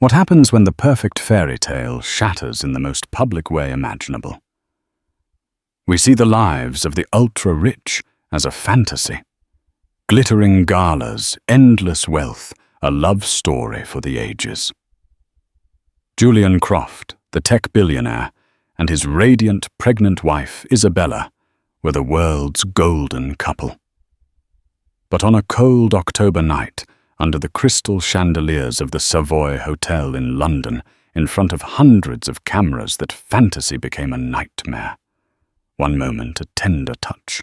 What happens when the perfect fairy tale shatters in the most public way imaginable? We see the lives of the ultra-rich as a fantasy. Glittering galas, endless wealth, a love story for the ages. Julian Croft, the tech billionaire, and his radiant, pregnant wife, Isabella, were the world's golden couple. But on a cold October night, under the crystal chandeliers of the Savoy Hotel in London, in front of hundreds of cameras, that fantasy became a nightmare. One moment a tender touch,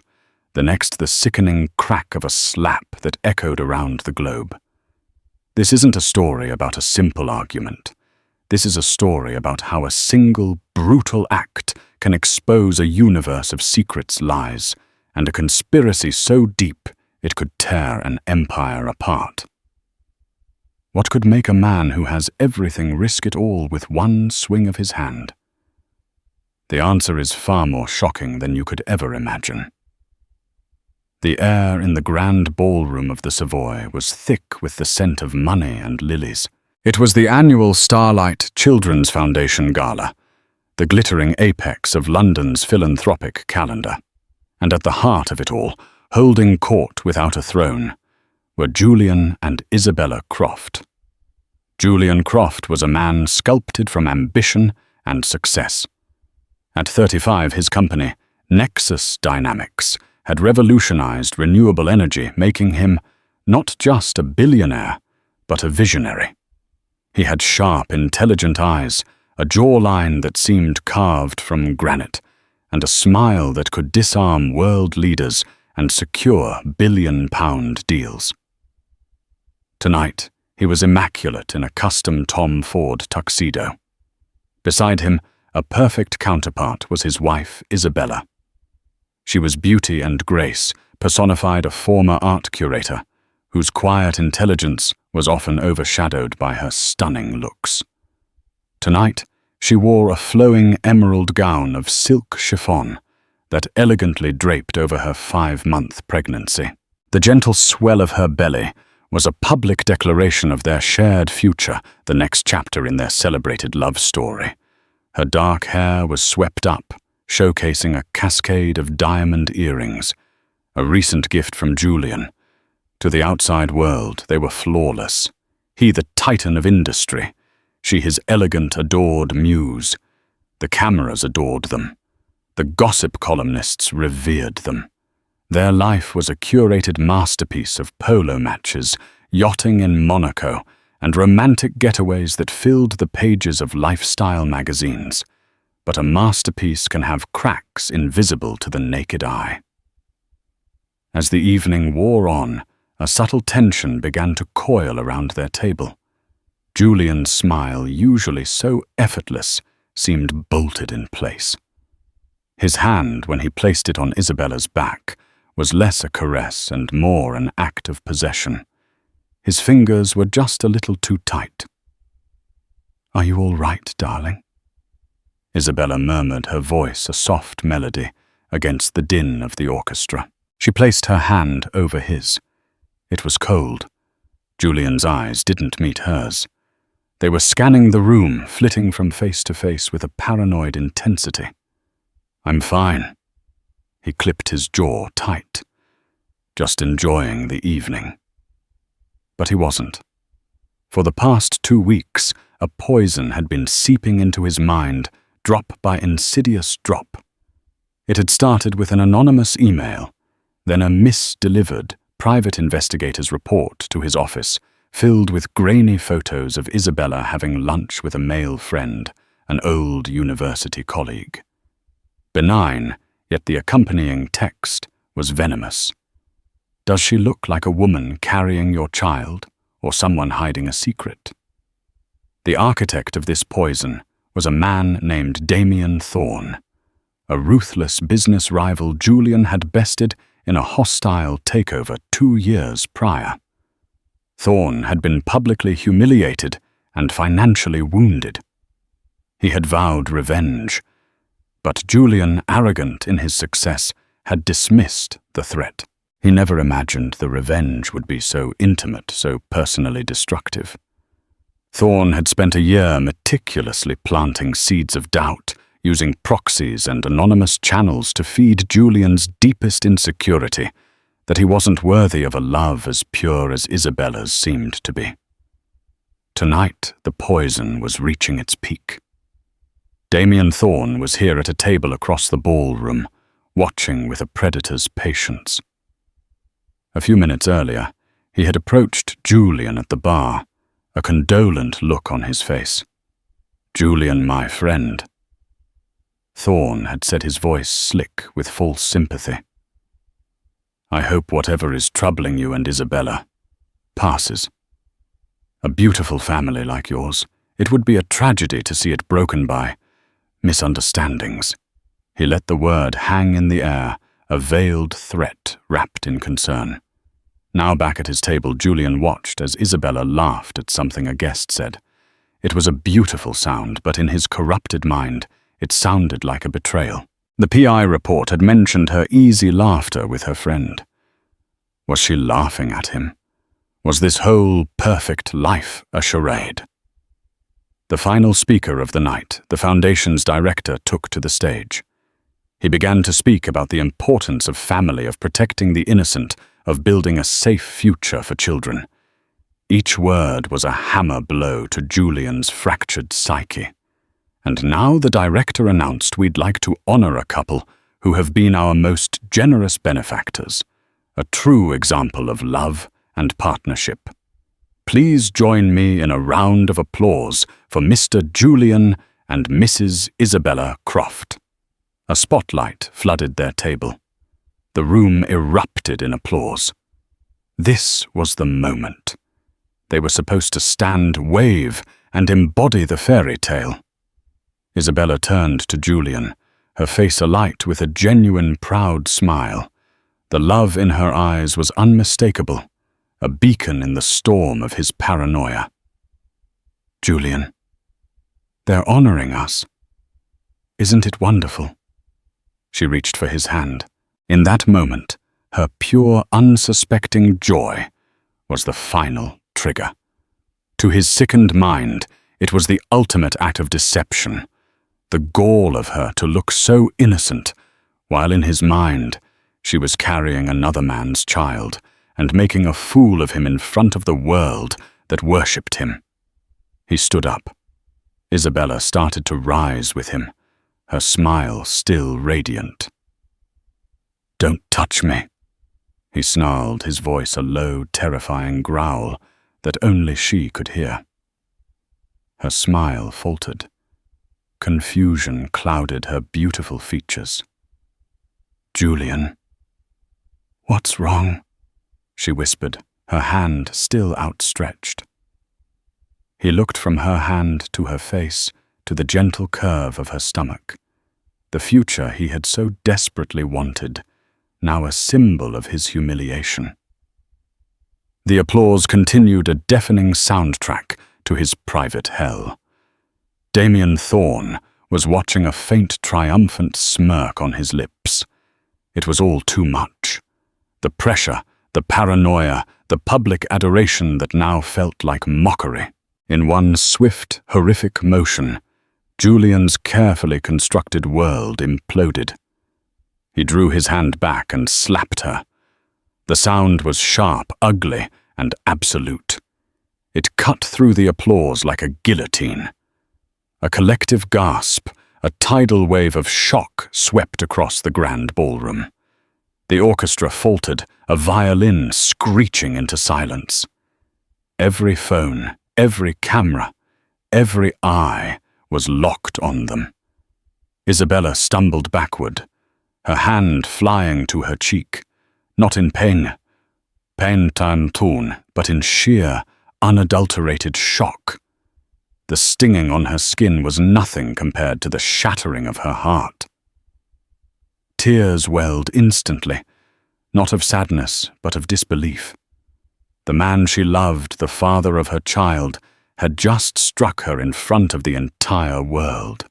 the next the sickening crack of a slap that echoed around the globe. This isn't a story about a simple argument. This is a story about how a single, brutal act can expose a universe of secrets, lies, and a conspiracy so deep it could tear an empire apart. What could make a man who has everything risk it all with one swing of his hand? The answer is far more shocking than you could ever imagine. The air in the grand ballroom of the Savoy was thick with the scent of money and lilies. It was the annual Starlight Children's Foundation Gala, the glittering apex of London's philanthropic calendar. And at the heart of it all, holding court without a throne, were Julian and Isabella Croft. Julian Croft was a man sculpted from ambition and success. At 35, his company, Nexus Dynamics, had revolutionized renewable energy, making him not just a billionaire, but a visionary. He had sharp, intelligent eyes, a jawline that seemed carved from granite, and a smile that could disarm world leaders and secure billion-pound deals. Tonight, he was immaculate in a custom Tom Ford tuxedo. Beside him, a perfect counterpart was his wife, Isabella. She was beauty and grace, personified a former art curator, whose quiet intelligence was often overshadowed by her stunning looks. Tonight, she wore a flowing emerald gown of silk chiffon that elegantly draped over her 5-month pregnancy. The gentle swell of her belly was a public declaration of their shared future, the next chapter in their celebrated love story. Her dark hair was swept up, showcasing a cascade of diamond earrings, a recent gift from Julian. To the outside world, they were flawless. He the titan of industry, she his elegant, adored muse. The cameras adored them. The gossip columnists revered them. Their life was a curated masterpiece of polo matches, yachting in Monaco, and romantic getaways that filled the pages of lifestyle magazines. But a masterpiece can have cracks invisible to the naked eye. As the evening wore on, a subtle tension began to coil around their table. Julian's smile, usually so effortless, seemed bolted in place. His hand, when he placed it on Isabella's back, was less a caress and more an act of possession. His fingers were just a little too tight. "Are you all right, darling?" Isabella murmured, her voice a soft melody against the din of the orchestra. She placed her hand over his. It was cold. Julian's eyes didn't meet hers. They were scanning the room, flitting from face to face with a paranoid intensity. "I'm fine." He clipped his jaw tight, just enjoying the evening. But he wasn't. For the past 2 weeks, a poison had been seeping into his mind, drop by insidious drop. It had started with an anonymous email, then a misdelivered private investigator's report to his office, filled with grainy photos of Isabella having lunch with a male friend, an old university colleague. Benign, yet the accompanying text was venomous. "Does she look like a woman carrying your child, or someone hiding a secret?" The architect of this poison was a man named Damien Thorne, a ruthless business rival Julian had bested in a hostile takeover 2 years prior. Thorne had been publicly humiliated and financially wounded. He had vowed revenge, but Julian, arrogant in his success, had dismissed the threat. He never imagined the revenge would be so intimate, so personally destructive. Thorne had spent a year meticulously planting seeds of doubt, using proxies and anonymous channels to feed Julian's deepest insecurity, that he wasn't worthy of a love as pure as Isabella's seemed to be. Tonight, the poison was reaching its peak. Damien Thorne was here at a table across the ballroom, watching with a predator's patience. A few minutes earlier, he had approached Julian at the bar, a condolent look on his face. "Julian, my friend." Thorne had said, his voice slick with false sympathy. "I hope whatever is troubling you and Isabella passes. A beautiful family like yours, it would be a tragedy to see it broken by misunderstandings." He let the word hang in the air, a veiled threat wrapped in concern. Now back at his table, Julian watched as Isabella laughed at something a guest said. It was a beautiful sound, but in his corrupted mind, it sounded like a betrayal. The PI report had mentioned her easy laughter with her friend. Was she laughing at him? Was this whole perfect life a charade? The final speaker of the night, the Foundation's director, took to the stage. He began to speak about the importance of family, of protecting the innocent, of building a safe future for children. Each word was a hammer blow to Julian's fractured psyche. And now the director announced, "We'd like to honor a couple who have been our most generous benefactors, a true example of love and partnership. Please join me in a round of applause for Mr. Julian and Mrs. Isabella Croft." A spotlight flooded their table. The room erupted in applause. This was the moment. They were supposed to stand, wave, and embody the fairy tale. Isabella turned to Julian, her face alight with a genuine, proud smile. The love in her eyes was unmistakable, a beacon in the storm of his paranoia. "Julian, they're honoring us. Isn't it wonderful?" She reached for his hand. In that moment, her pure, unsuspecting joy was the final trigger. To his sickened mind, it was the ultimate act of deception. The gall of her to look so innocent, while in his mind, she was carrying another man's child and making a fool of him in front of the world that worshipped him. He stood up. Isabella started to rise with him, her smile still radiant. "Don't touch me," he snarled, his voice a low, terrifying growl that only she could hear. Her smile faltered. Confusion clouded her beautiful features. "Julian." "What's wrong?" she whispered, her hand still outstretched. He looked from her hand to her face, to the gentle curve of her stomach. The future he had so desperately wanted, now a symbol of his humiliation. The applause continued, a deafening soundtrack to his private hell. Damien Thorne was watching, a faint, triumphant smirk on his lips. It was all too much. The pressure, the paranoia, the public adoration that now felt like mockery. In one swift, horrific motion, Julian's carefully constructed world imploded. He drew his hand back and slapped her. The sound was sharp, ugly, and absolute. It cut through the applause like a guillotine. A collective gasp, a tidal wave of shock swept across the grand ballroom. The orchestra faltered, a violin screeching into silence. Every phone, every camera, every eye was locked on them. Isabella stumbled backward, her hand flying to her cheek, not in pain, but in sheer, unadulterated shock. The stinging on her skin was nothing compared to the shattering of her heart. Tears welled instantly, not of sadness, but of disbelief. The man she loved, the father of her child, had just struck her in front of the entire world.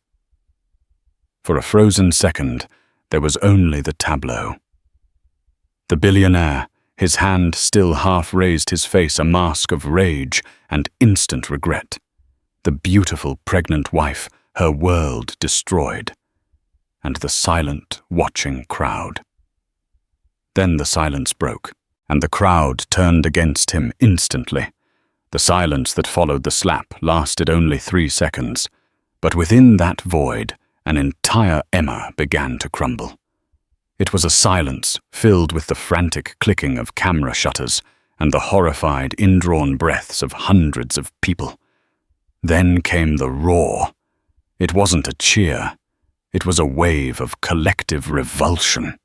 For a frozen second, there was only the tableau. The billionaire, his hand still half raised, his face a mask of rage and instant regret. the beautiful pregnant wife, her world destroyed, and the silent, watching crowd. Then the silence broke, and the crowd turned against him instantly. The silence that followed the slap lasted only 3 seconds, but within that void, an entire Emma began to crumble. It was a silence filled with the frantic clicking of camera shutters and the horrified, indrawn breaths of hundreds of people. Then came the roar. It wasn't a cheer. It was a wave of collective revulsion.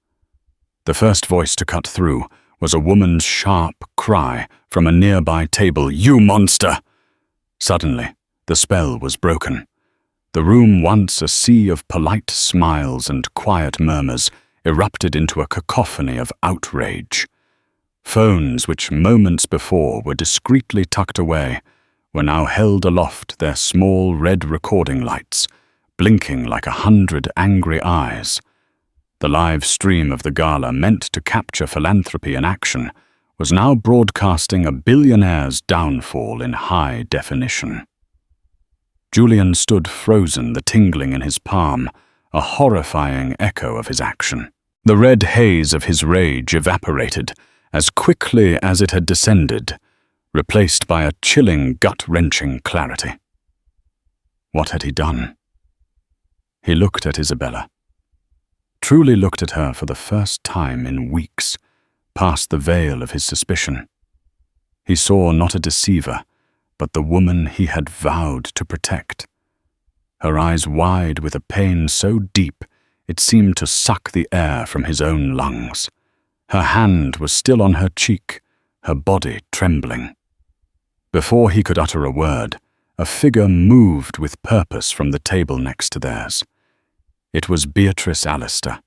The first voice to cut through was a woman's sharp cry from a nearby table, "You monster!" Suddenly, the spell was broken. The room, once a sea of polite smiles and quiet murmurs, erupted into a cacophony of outrage. Phones, which moments before were discreetly tucked away, were now held aloft, their small red recording lights, blinking like 100 angry eyes. The live stream of the gala, meant to capture philanthropy in action, was now broadcasting a billionaire's downfall in high definition. Julian stood frozen, the tingling in his palm, a horrifying echo of his action. The red haze of his rage evaporated as quickly as it had descended, replaced by a chilling, gut-wrenching clarity. What had he done? He looked at Isabella. Truly looked at her for the first time in weeks, past the veil of his suspicion. He saw not a deceiver, but the woman he had vowed to protect. Her eyes wide with a pain so deep it seemed to suck the air from his own lungs. Her hand was still on her cheek, her body trembling. Before he could utter a word, a figure moved with purpose from the table next to theirs. It was Beatrice Allister,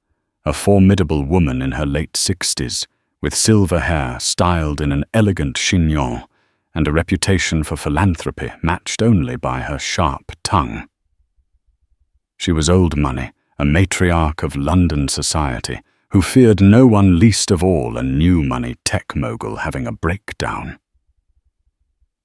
a formidable woman in her late 60s, with silver hair styled in an elegant chignon and a reputation for philanthropy matched only by her sharp tongue. She was old money, a matriarch of London society, who feared no one, least of all a new money tech mogul having a breakdown.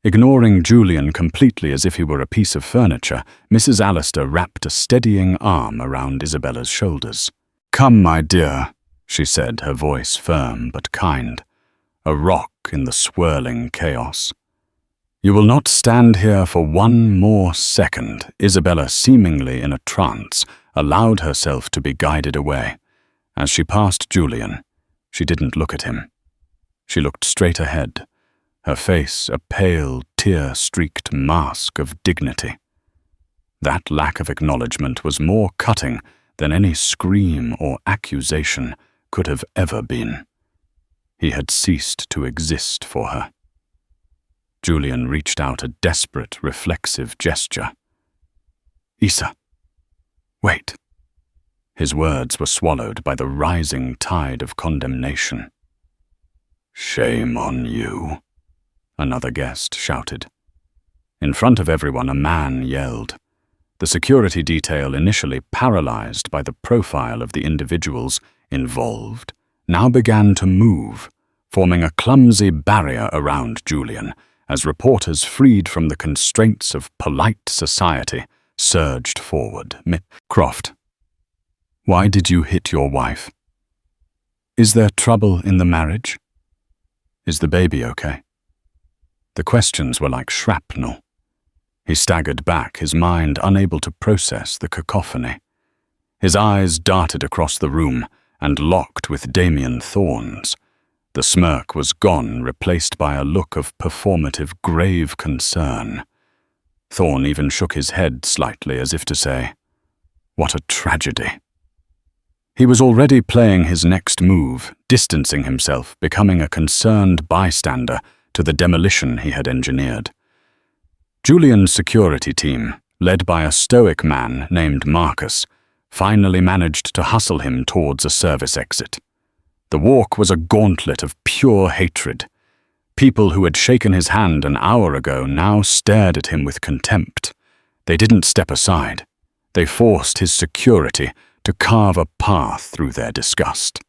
Ignoring Julian completely as if he were a piece of furniture, Mrs. Allister wrapped a steadying arm around Isabella's shoulders. "Come, my dear," she said, her voice firm but kind, a rock in the swirling chaos. "You will not stand here for one more second." Isabella, seemingly in a trance, allowed herself to be guided away. As she passed Julian, she didn't look at him. She looked straight ahead, her face a pale, tear-streaked mask of dignity. That lack of acknowledgement was more cutting than any scream or accusation could have ever been. He had ceased to exist for her. Julian reached out a desperate, reflexive gesture. "Isa, wait." His words were swallowed by the rising tide of condemnation. "Shame on you," another guest shouted. In front of everyone, a man yelled. The security detail, initially paralyzed by the profile of the individuals involved, now began to move, forming a clumsy barrier around Julian as reporters, freed from the constraints of polite society, surged forward. "Croft, why did you hit your wife? Is there trouble in the marriage? Is the baby okay?" The questions were like shrapnel. He staggered back, his mind unable to process the cacophony. His eyes darted across the room and locked with Damien Thorne's. The smirk was gone, replaced by a look of performative, grave concern. Thorne even shook his head slightly as if to say, "What a tragedy." He was already playing his next move, distancing himself, becoming a concerned bystander to the demolition he had engineered. Julian's security team, led by a stoic man named Marcus, finally managed to hustle him towards a service exit. The walk was a gauntlet of pure hatred. People who had shaken his hand an hour ago now stared at him with contempt. They didn't step aside. They forced his security to carve a path through their disgust.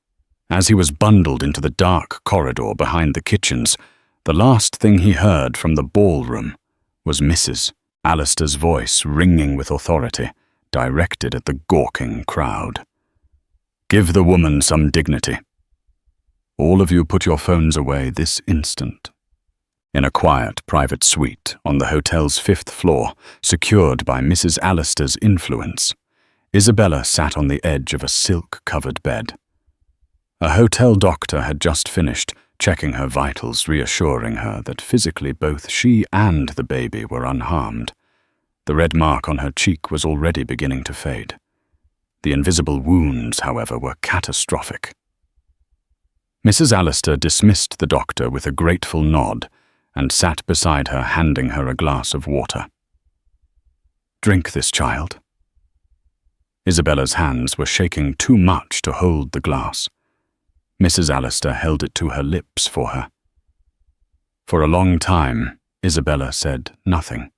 As he was bundled into the dark corridor behind the kitchens, the last thing he heard from the ballroom was Mrs. Alistair's voice ringing with authority, directed at the gawking crowd. "Give the woman some dignity. All of you put your phones away this instant." In a quiet private suite on the hotel's 5th floor, secured by Mrs. Alistair's influence, Isabella sat on the edge of a silk-covered bed. A hotel doctor had just finished checking her vitals, reassuring her that physically both she and the baby were unharmed. The red mark on her cheek was already beginning to fade. The invisible wounds, however, were catastrophic. Mrs. Alistair dismissed the doctor with a grateful nod and sat beside her, handing her a glass of water. "Drink this, child." Isabella's hands were shaking too much to hold the glass. Mrs. Alistair held it to her lips for her. For a long time, Isabella said nothing.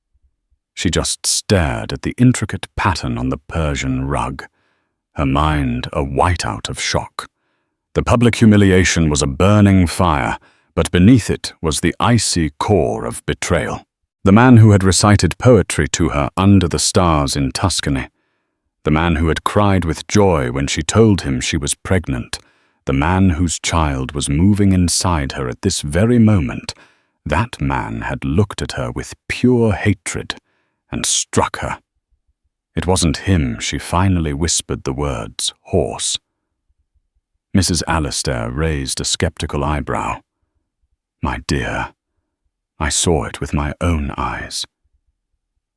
She just stared at the intricate pattern on the Persian rug, her mind a whiteout of shock. The public humiliation was a burning fire, but beneath it was the icy core of betrayal. The man who had recited poetry to her under the stars in Tuscany, the man who had cried with joy when she told him she was pregnant, the man whose child was moving inside her at this very moment, that man had looked at her with pure hatred and struck her. It wasn't him, she finally whispered the words, horse. Mrs. Alistair raised a skeptical eyebrow. "My dear, I saw it with my own eyes.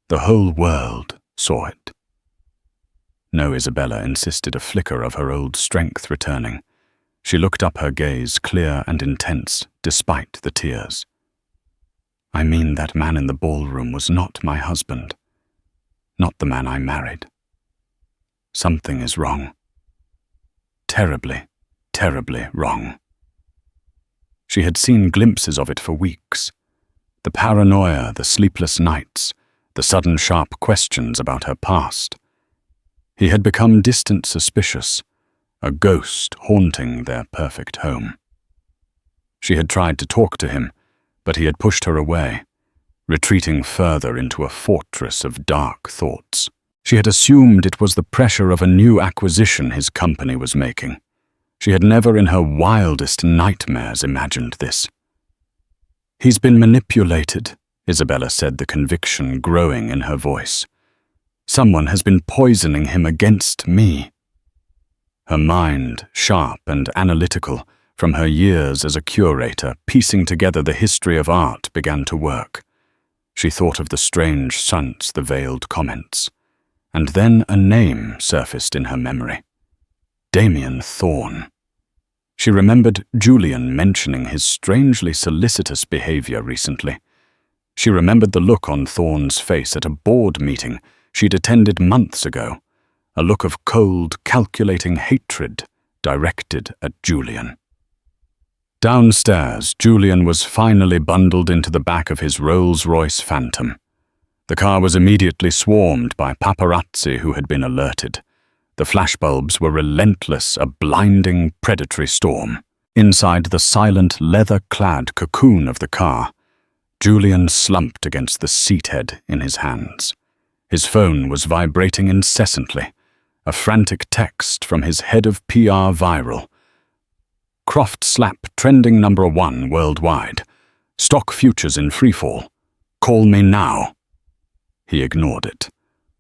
The whole world saw it." No, Isabella insisted, a flicker of her old strength returning. She looked up, her gaze clear and intense, despite the tears. "I mean that man in the ballroom was not my husband, not the man I married. Something is wrong. Terribly, terribly wrong." She had seen glimpses of it for weeks. The paranoia, the sleepless nights, the sudden sharp questions about her past. He had become distant suspicious, a ghost haunting their perfect home. She had tried to talk to him, but he had pushed her away, retreating further into a fortress of dark thoughts. She had assumed it was the pressure of a new acquisition his company was making. She had never in her wildest nightmares imagined this. "He's been manipulated," Isabella said, the conviction growing in her voice. "Someone has been poisoning him against me." Her mind, sharp and analytical, from her years as a curator, piecing together the history of art, began to work. She thought of the strange stunts, the veiled comments. And then a name surfaced in her memory. Damien Thorne. She remembered Julian mentioning his strangely solicitous behavior recently. She remembered the look on Thorne's face at a board meeting she'd attended months ago, a look of cold, calculating hatred directed at Julian. Downstairs, Julian was finally bundled into the back of his Rolls-Royce Phantom. The car was immediately swarmed by paparazzi who had been alerted. The flashbulbs were relentless, a blinding, predatory storm. Inside the silent, leather-clad cocoon of the car, Julian slumped against the seathead in his hands. His phone was vibrating incessantly, a frantic text from his head of PR viral. "Croft slap trending #1 worldwide. Stock futures in freefall. Call me now." He ignored it.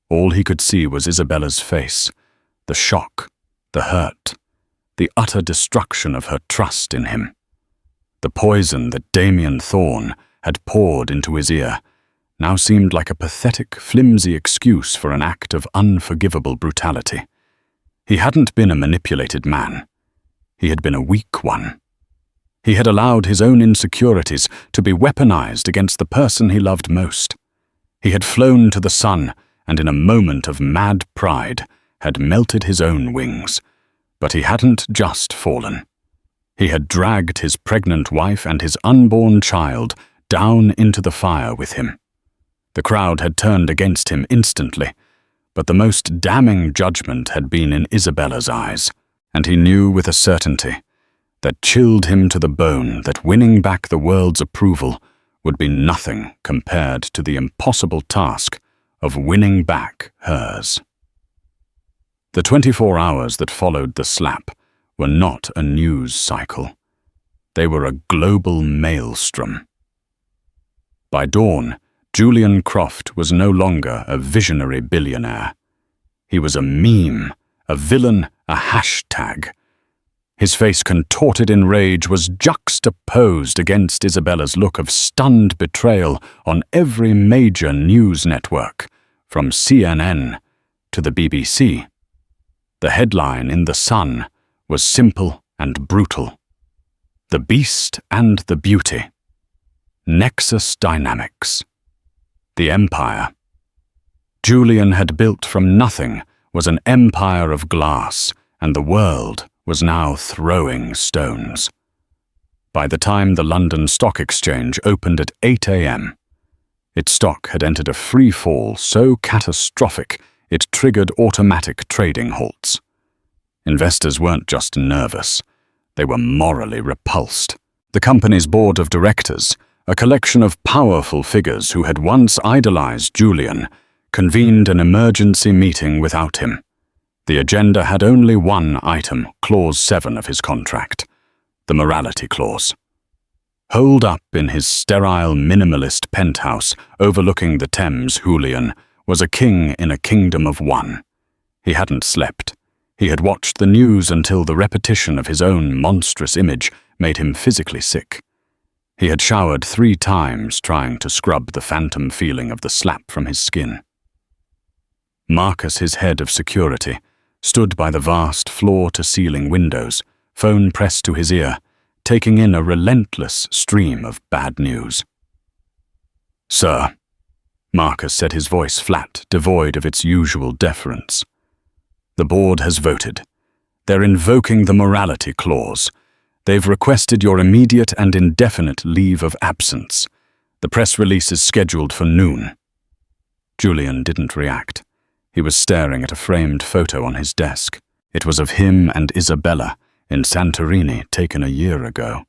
All he could see was Isabella's face, the shock, the hurt, the utter destruction of her trust in him. The poison that Damien Thorne had poured into his ear now seemed like a pathetic, flimsy excuse for an act of unforgivable brutality. He hadn't been a manipulated man. He had been a weak one. He had allowed his own insecurities to be weaponized against the person he loved most. He had flown to the sun and in a moment of mad pride had melted his own wings. But he hadn't just fallen. He had dragged his pregnant wife and his unborn child down into the fire with him. The crowd had turned against him instantly, but the most damning judgment had been in Isabella's eyes, and he knew with a certainty that chilled him to the bone that winning back the world's approval would be nothing compared to the impossible task of winning back hers. The 24 hours that followed the slap were not a news cycle. They were a global maelstrom. By dawn, Julian Croft was no longer a visionary billionaire. He was a meme, a villain, a hashtag. His face, contorted in rage, was juxtaposed against Isabella's look of stunned betrayal on every major news network, from CNN to the BBC. The headline in The Sun was simple and brutal: "The Beast and the Beauty. Nexus Dynamics." The empire Julian had built from nothing was an empire of glass, and the world was now throwing stones. By the time the London Stock Exchange opened at 8 a.m., its stock had entered a free fall so catastrophic it triggered automatic trading halts. Investors weren't just nervous, they were morally repulsed. The company's board of directors, a collection of powerful figures who had once idolized Julian, convened an emergency meeting without him. The agenda had only one item, Clause 7 of his contract, the morality clause. Holed up in his sterile minimalist penthouse overlooking the Thames, Julian was a king in a kingdom of one. He hadn't slept. He had watched the news until the repetition of his own monstrous image made him physically sick. He had showered 3 times trying to scrub the phantom feeling of the slap from his skin. Marcus, his head of security, stood by the vast floor-to-ceiling windows, phone pressed to his ear, taking in a relentless stream of bad news. "Sir," Marcus said, his voice flat, devoid of its usual deference. "The board has voted. They're invoking the morality clause. They've requested your immediate and indefinite leave of absence. The press release is scheduled for noon." Julian didn't react. He was staring at a framed photo on his desk. It was of him and Isabella in Santorini, taken a year ago.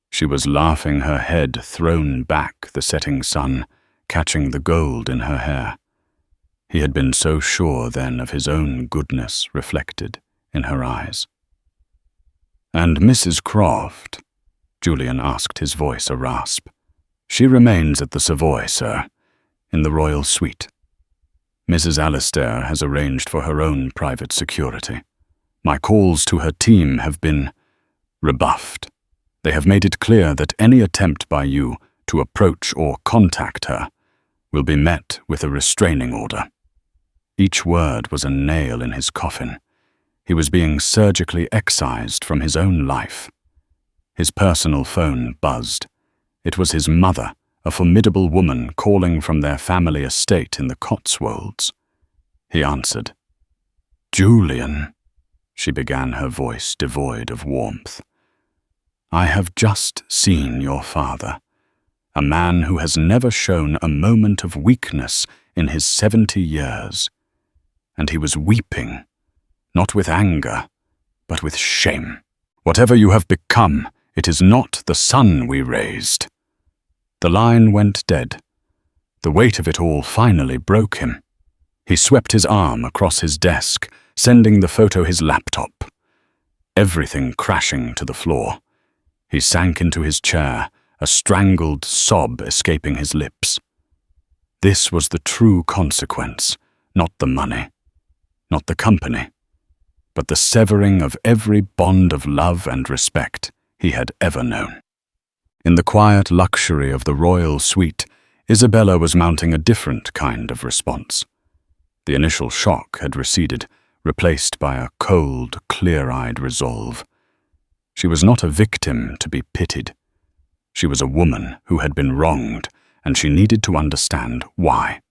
She was laughing, her head thrown back, the setting sun catching the gold in her hair. He had been so sure then of his own goodness reflected in her eyes. "And Mrs. Croft?" Julian asked, his voice a rasp. "She remains at the Savoy, sir, in the royal suite. Mrs. Alistair has arranged for her own private security. My calls to her team have been rebuffed. They have made it clear that any attempt by you to approach or contact her will be met with a restraining order." Each word was a nail in his coffin. He was being surgically excised from his own life. His personal phone buzzed. It was his mother, a formidable woman calling from their family estate in the Cotswolds. He answered. "Julian," she began, her voice devoid of warmth. "I have just seen your father, a man who has never shown a moment of weakness in his 70 years. And he was weeping, not with anger, but with shame. Whatever you have become, it is not the son we raised." The line went dead. The weight of it all finally broke him. He swept his arm across his desk, sending the photo his laptop. Everything crashing to the floor. He sank into his chair, a strangled sob escaping his lips. This was the true consequence, not the money, not the company, but the severing of every bond of love and respect he had ever known. In the quiet luxury of the royal suite, Isabella was mounting a different kind of response. The initial shock had receded, replaced by a cold, clear-eyed resolve. She was not a victim to be pitied. She was a woman who had been wronged, and she needed to understand why.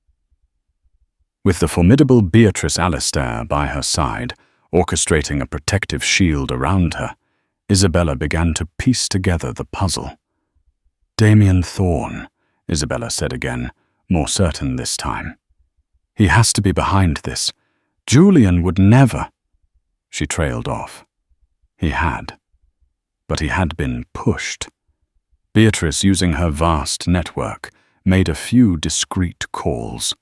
With the formidable Beatrice Alistair by her side, orchestrating a protective shield around her, Isabella began to piece together the puzzle. "Damien Thorne," Isabella said again, more certain this time. "He has to be behind this. Julian would never—" She trailed off. He had. But he had been pushed. Beatrice, using her vast network, made a few discreet calls.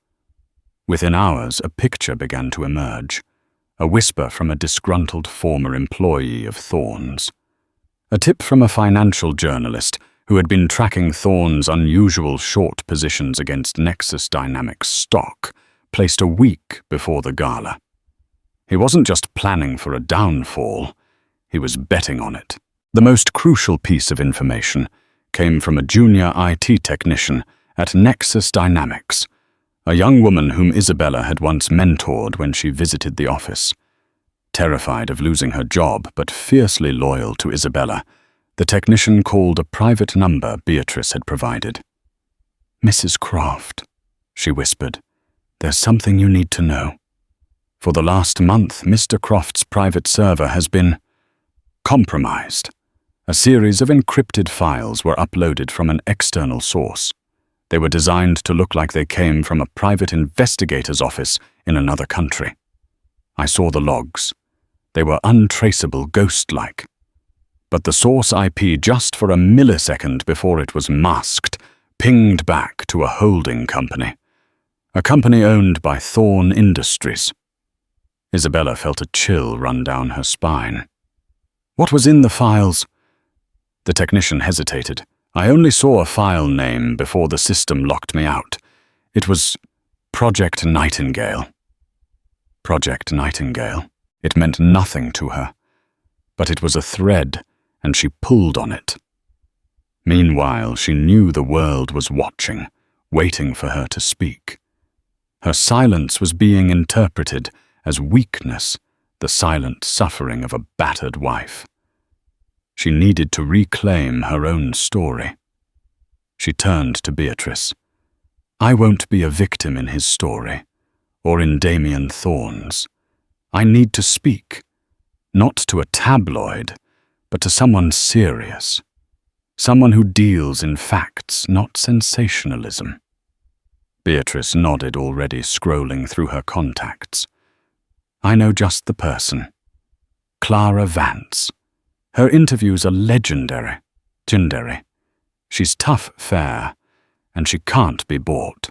Within hours, a picture began to emerge, a whisper from a disgruntled former employee of Thorne's. A tip from a financial journalist who had been tracking Thorne's unusual short positions against Nexus Dynamics stock, placed a week before the gala. He wasn't just planning for a downfall, he was betting on it. The most crucial piece of information came from a junior IT technician at Nexus Dynamics, a young woman whom Isabella had once mentored when she visited the office. Terrified of losing her job, but fiercely loyal to Isabella, the technician called a private number Beatrice had provided. "Mrs. Croft," she whispered, "there's something you need to know. For the last month, Mr. Croft's private server has been compromised. A series of encrypted files were uploaded from an external source. They were designed to look like they came from a private investigator's office in another country. I saw the logs. They were untraceable, ghost-like. But the source IP, just for a millisecond before it was masked, pinged back to a holding company. A company owned by Thorne Industries." Isabella felt a chill run down her spine. "What was in the files?" The technician hesitated. "I only saw a file name before the system locked me out. It was Project Nightingale." Project Nightingale. It meant nothing to her. But it was a thread, and she pulled on it. Meanwhile, she knew the world was watching, waiting for her to speak. Her silence was being interpreted as weakness, the silent suffering of a battered wife. She needed to reclaim her own story. She turned to Beatrice. "I won't be a victim in his story, or in Damien Thorne's. I need to speak, not to a tabloid, but to someone serious, someone who deals in facts, not sensationalism." Beatrice nodded, already scrolling through her contacts. "I know just the person. Clara Vance. Her interviews are legendary. She's tough fare, and she can't be bought."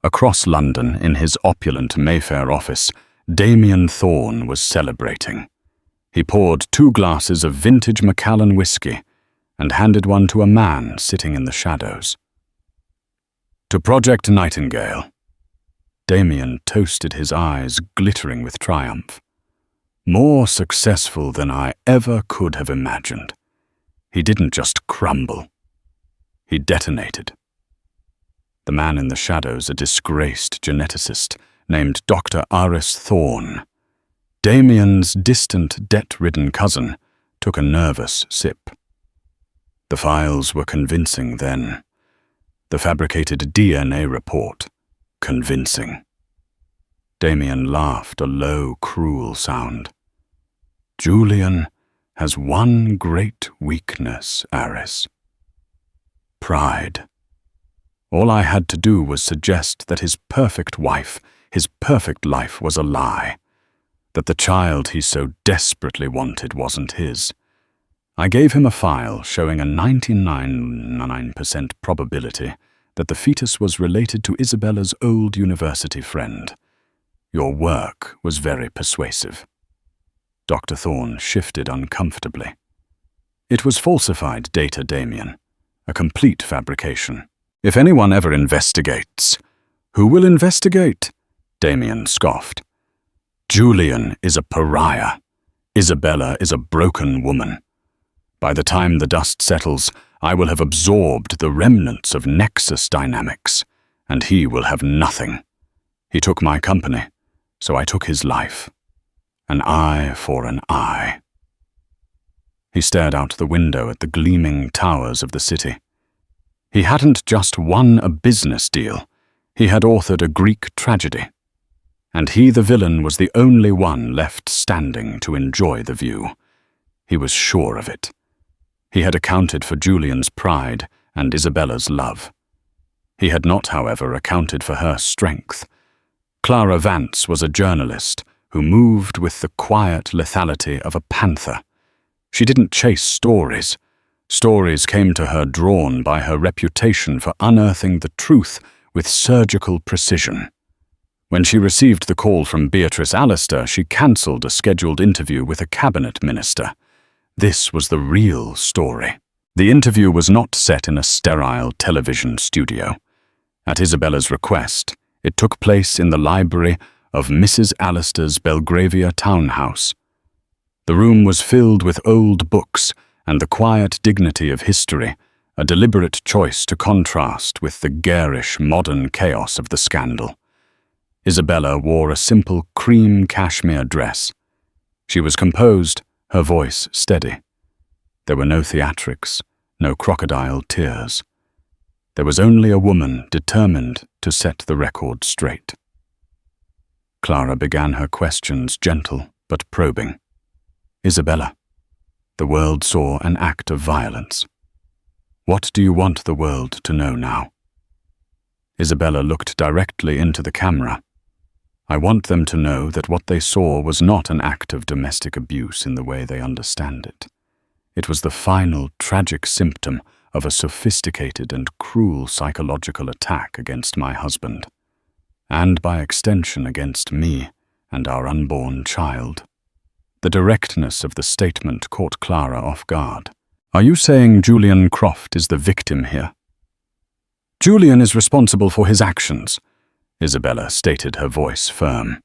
Across London, in his opulent Mayfair office, Damien Thorne was celebrating. He poured 2 glasses of vintage Macallan whiskey and handed one to a man sitting in the shadows. "To Project Nightingale." Damien toasted, his eyes glittering with triumph. "More successful than I ever could have imagined. He didn't just crumble. He detonated." The man in the shadows, a disgraced geneticist named Dr. Aris Thorne. Damien's distant, debt-ridden cousin took a nervous sip. The files were convincing then. The fabricated DNA report, convincing. Damien laughed, a low, cruel sound. "Julian has one great weakness, Aris. Pride. All I had to do was suggest that his perfect wife, his perfect life was a lie, that the child he so desperately wanted wasn't his. I gave him a file showing a 99% probability that the fetus was related to Isabella's old university friend. Your work was very persuasive." Dr. Thorne shifted uncomfortably. "It was falsified data, Damien. A complete fabrication. If anyone ever investigates—" "Who will investigate?" Damien scoffed. "Julian is a pariah. Isabella is a broken woman. By the time the dust settles, I will have absorbed the remnants of Nexus Dynamics, and he will have nothing. He took my company, so I took his life. An eye for an eye." He stared out the window at the gleaming towers of the city. He hadn't just won a business deal, he had authored a Greek tragedy. And he, the villain, was the only one left standing to enjoy the view. He was sure of it. He had accounted for Julian's pride and Isabella's love. He had not, however, accounted for her strength. Clara Vance was a journalist who moved with the quiet lethality of a panther. She didn't chase stories. Stories came to her drawn by her reputation for unearthing the truth with surgical precision. When she received the call from Beatrice Allister, she cancelled a scheduled interview with a cabinet minister. This was the real story. The interview was not set in a sterile television studio. At Isabella's request, it took place in the library of Mrs. Allister's Belgravia townhouse. The room was filled with old books and the quiet dignity of history, a deliberate choice to contrast with the garish modern chaos of the scandal. Isabella wore a simple cream cashmere dress. She was composed, her voice steady. There were no theatrics, no crocodile tears. There was only a woman determined to set the record straight. Clara began her questions gentle but probing. Isabella, the world saw an act of violence. What do you want the world to know now? Isabella looked directly into the camera. I want them to know that what they saw was not an act of domestic abuse in the way they understand it. It was the final tragic symptom of a sophisticated and cruel psychological attack against my husband, and by extension against me and our unborn child. The directness of the statement caught Clara off guard. Are you saying Julian Croft is the victim here? Julian is responsible for his actions, Isabella stated, her voice firm.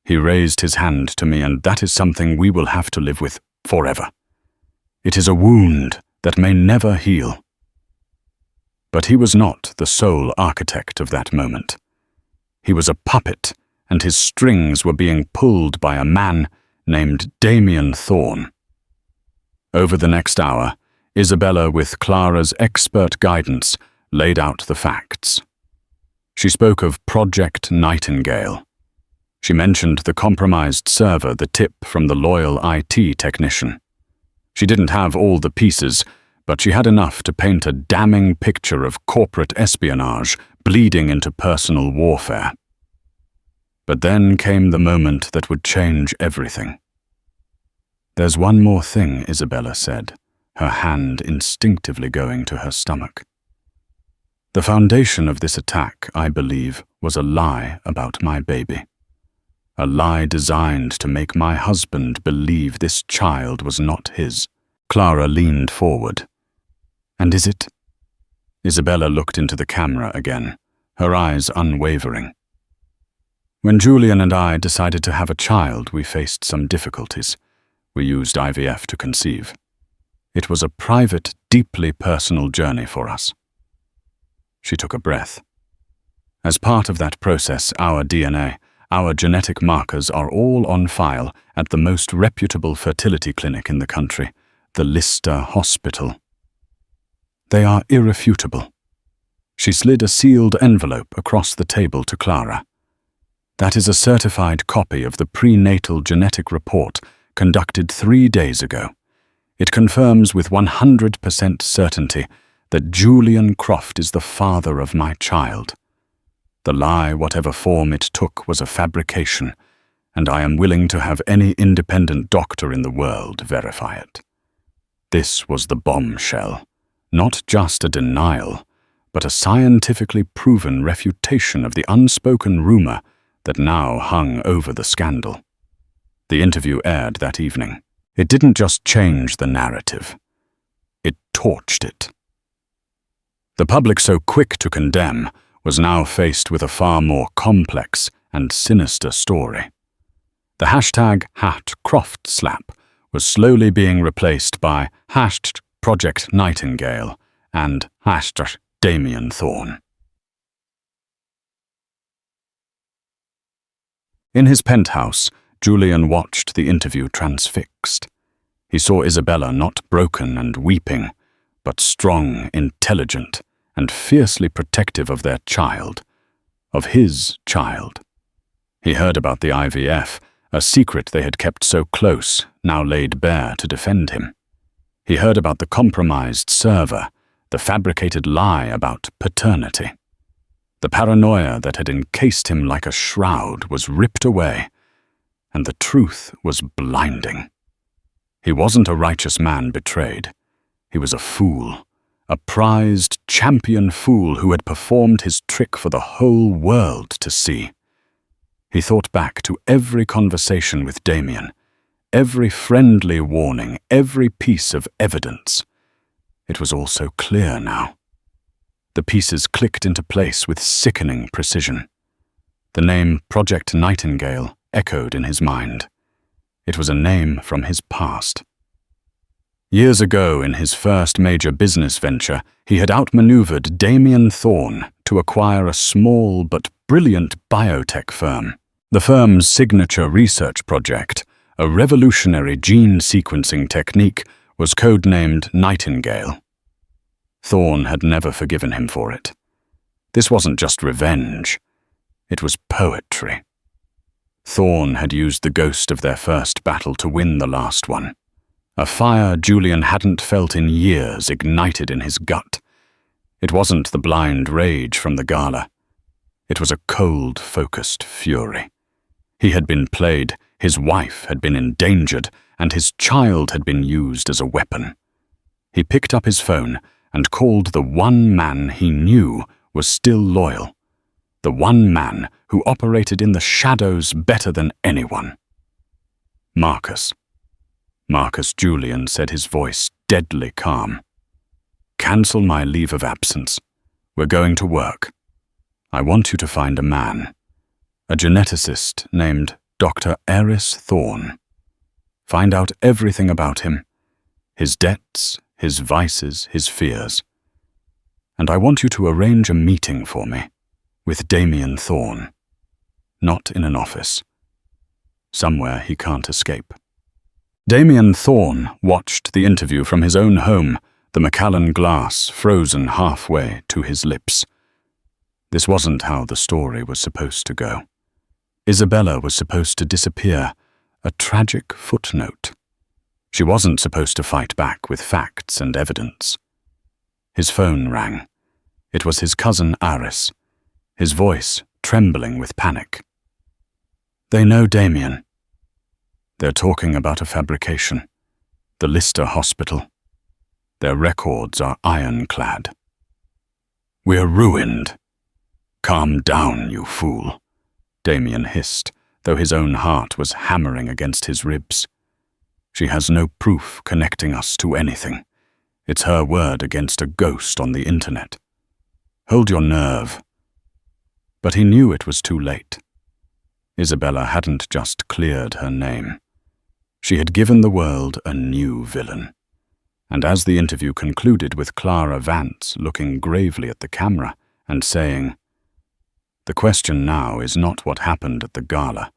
He raised his hand to me, and that is something we will have to live with forever. It is a wound that may never heal. But he was not the sole architect of that moment. He was a puppet, and his strings were being pulled by a man named Damien Thorne. Over the next hour, Isabella, with Clara's expert guidance, laid out the facts. She spoke of Project Nightingale. She mentioned the compromised server, the tip from the loyal IT technician. She didn't have all the pieces, but she had enough to paint a damning picture of corporate espionage bleeding into personal warfare. But then came the moment that would change everything. There's one more thing, Isabella said, her hand instinctively going to her stomach. The foundation of this attack, I believe, was a lie about my baby. A lie designed to make my husband believe this child was not his. Clara leaned forward. And is it? Isabella looked into the camera again, her eyes unwavering. When Julian and I decided to have a child, we faced some difficulties. We used IVF to conceive. It was a private, deeply personal journey for us. She took a breath. As part of that process, our DNA, our genetic markers are all on file at the most reputable fertility clinic in the country, the Lister Hospital. They are irrefutable. She slid a sealed envelope across the table to Clara. That is a certified copy of the prenatal genetic report conducted 3 days ago. It confirms with 100% certainty that Julian Croft is the father of my child. The lie, whatever form it took, was a fabrication, and I am willing to have any independent doctor in the world verify it. This was the bombshell, not just a denial, but a scientifically proven refutation of the unspoken rumor that now hung over the scandal. The interview aired that evening. It didn't just change the narrative. It torched it. The public, so quick to condemn, was now faced with a far more complex and sinister story. The hashtag #CroftSlap was slowly being replaced by #Project Nightingale and #Damien Thorne. In his penthouse, Julian watched the interview transfixed. He saw Isabella not broken and weeping, but strong, intelligent, and fiercely protective of their child, of his child. He heard about the IVF, a secret they had kept so close, now laid bare to defend him. He heard about the compromised server, the fabricated lie about paternity. The paranoia that had encased him like a shroud was ripped away, and the truth was blinding. He wasn't a righteous man betrayed. He was a fool, a prized champion fool who had performed his trick for the whole world to see. He thought back to every conversation with Damien, every friendly warning, every piece of evidence. It was all so clear now. The pieces clicked into place with sickening precision. The name Project Nightingale echoed in his mind. It was a name from his past. Years ago, in his first major business venture, he had outmaneuvered Damien Thorne to acquire a small but brilliant biotech firm. The firm's signature research project, a revolutionary gene sequencing technique, was codenamed Nightingale. Thorne had never forgiven him for it. This wasn't just revenge. It was poetry. Thorne had used the ghost of their first battle to win the last one. A fire Julian hadn't felt in years ignited in his gut. It wasn't the blind rage from the gala. It was a cold, focused fury. He had been played, his wife had been endangered, and his child had been used as a weapon. He picked up his phone and called the one man he knew was still loyal, the one man who operated in the shadows better than anyone. Marcus. Marcus Julian said, his voice deadly calm. "Cancel my leave of absence. We're going to work. I want you to find a man, a geneticist named Dr. Eris Thorne. Find out everything about him, his debts, his vices, his fears. And I want you to arrange a meeting for me with Damien Thorne. Not in an office. Somewhere he can't escape." Damien Thorne watched the interview from his own home, the Macallan glass frozen halfway to his lips. This wasn't how the story was supposed to go. Isabella was supposed to disappear, a tragic footnote. She wasn't supposed to fight back with facts and evidence. His phone rang. It was his cousin Aris, his voice trembling with panic. "They know Damien. They're talking about a fabrication, the Lister Hospital. Their records are ironclad. We're ruined." "Calm down, you fool," Damien hissed, though his own heart was hammering against his ribs. "She has no proof connecting us to anything. It's her word against a ghost on the internet. Hold your nerve." But he knew it was too late. Isabella hadn't just cleared her name. She had given the world a new villain. And as the interview concluded with Clara Vance looking gravely at the camera and saying, "The question now is not what happened at the gala,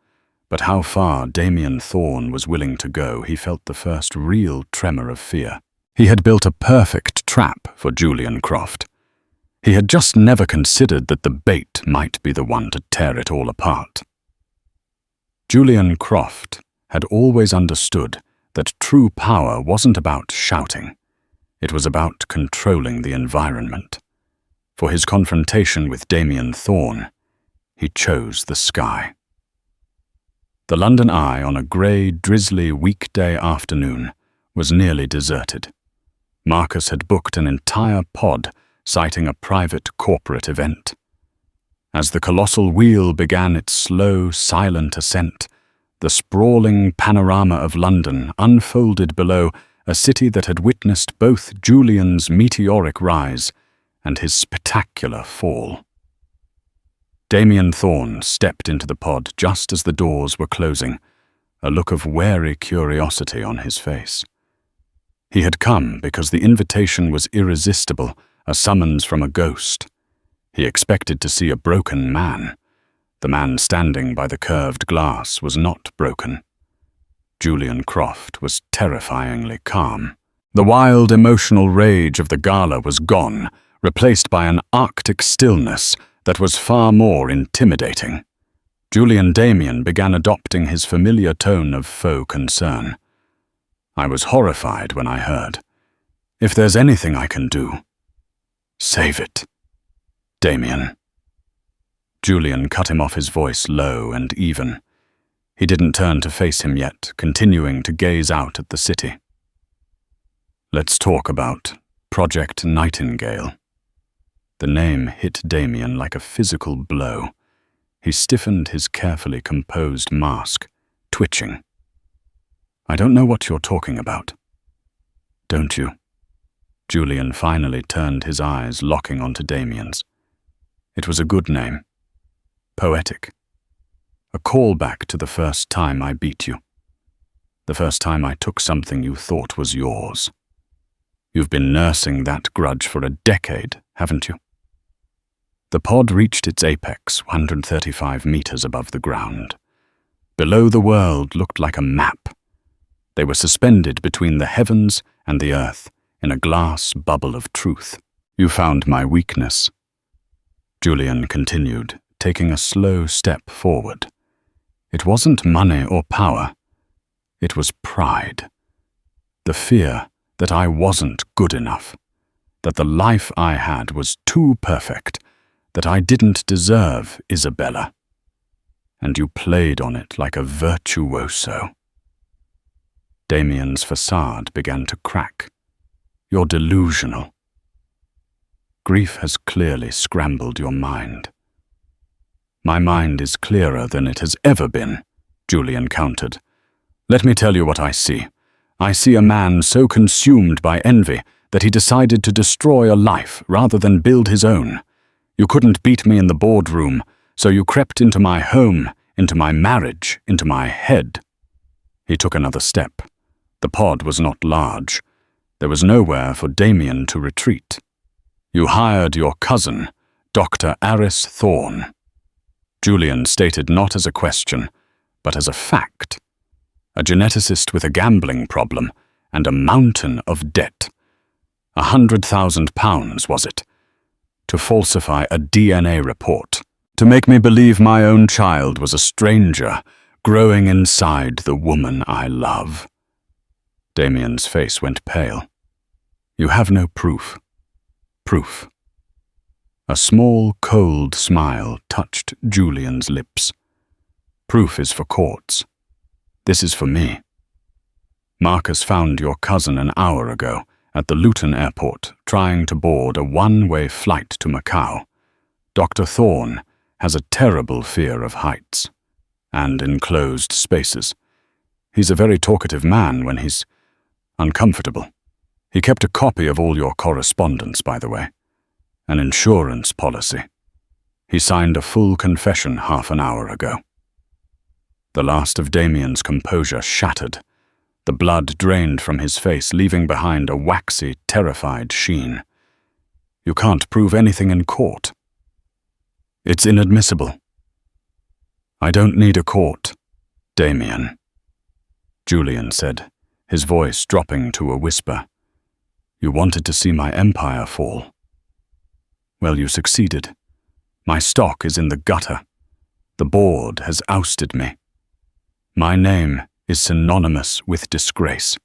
but how far Damien Thorne was willing to go," he felt the first real tremor of fear. He had built a perfect trap for Julian Croft. He had just never considered that the bait might be the one to tear it all apart. Julian Croft had always understood that true power wasn't about shouting. It was about controlling the environment. For his confrontation with Damien Thorne, he chose the sky. The London Eye on a grey, drizzly weekday afternoon was nearly deserted. Marcus had booked an entire pod, citing a private corporate event. As the colossal wheel began its slow, silent ascent, the sprawling panorama of London unfolded below, a city that had witnessed both Julian's meteoric rise and his spectacular fall. Damien Thorne stepped into the pod just as the doors were closing, a look of wary curiosity on his face. He had come because the invitation was irresistible, a summons from a ghost. He expected to see a broken man. The man standing by the curved glass was not broken. Julian Croft was terrifyingly calm. The wild emotional rage of the gala was gone, replaced by an arctic stillness that was far more intimidating. Julian Damien began adopting his familiar tone of faux concern. "I was horrified when I heard. If there's anything I can do, save it. Damien." Julian cut him off, his voice low and even. He didn't turn to face him yet, continuing to gaze out at the city. Let's talk about Project Nightingale. The name hit Damien like a physical blow. He stiffened his carefully composed mask, twitching. I don't know what you're talking about. Don't you? Julian finally turned his eyes, locking onto Damien's. It was a good name. Poetic. A callback to the first time I beat you. The first time I took something you thought was yours. You've been nursing that grudge for a decade, haven't you? The pod reached its apex 135 meters above the ground. Below, the world looked like a map. They were suspended between the heavens and the earth in a glass bubble of truth. You found my weakness. Julian continued, taking a slow step forward. It wasn't money or power. It was pride. The fear that I wasn't good enough, that the life I had was too perfect, that I didn't deserve Isabella. And you played on it like a virtuoso. Damien's facade began to crack. You're delusional. Grief has clearly scrambled your mind. My mind is clearer than it has ever been, Julian countered. Let me tell you what I see. I see a man so consumed by envy that he decided to destroy a life rather than build his own. You couldn't beat me in the boardroom, so you crept into my home, into my marriage, into my head. He took another step. The pod was not large. There was nowhere for Damien to retreat. You hired your cousin, Dr. Aris Thorne. Julian stated not as a question, but as a fact. A geneticist with a gambling problem and a mountain of debt. £100,000, was it? To falsify a DNA report. To make me believe my own child was a stranger growing inside the woman I love. Damien's face went pale. You have no proof. Proof. A small, cold smile touched Julian's lips. Proof is for courts. This is for me. Marcus found your cousin an hour ago at the Luton airport trying to board a one-way flight to Macau. Dr. Thorne has a terrible fear of heights and enclosed spaces. He's a very talkative man when he's uncomfortable. He kept a copy of all your correspondence, by the way. An insurance policy. He signed a full confession half an hour ago. The last of Damien's composure shattered. The blood drained from his face, leaving behind a waxy, terrified sheen. You can't prove anything in court. It's inadmissible. I don't need a court, Damien. Julian said, his voice dropping to a whisper. You wanted to see my empire fall. Well, you succeeded. My stock is in the gutter. The board has ousted me. My name is synonymous with disgrace.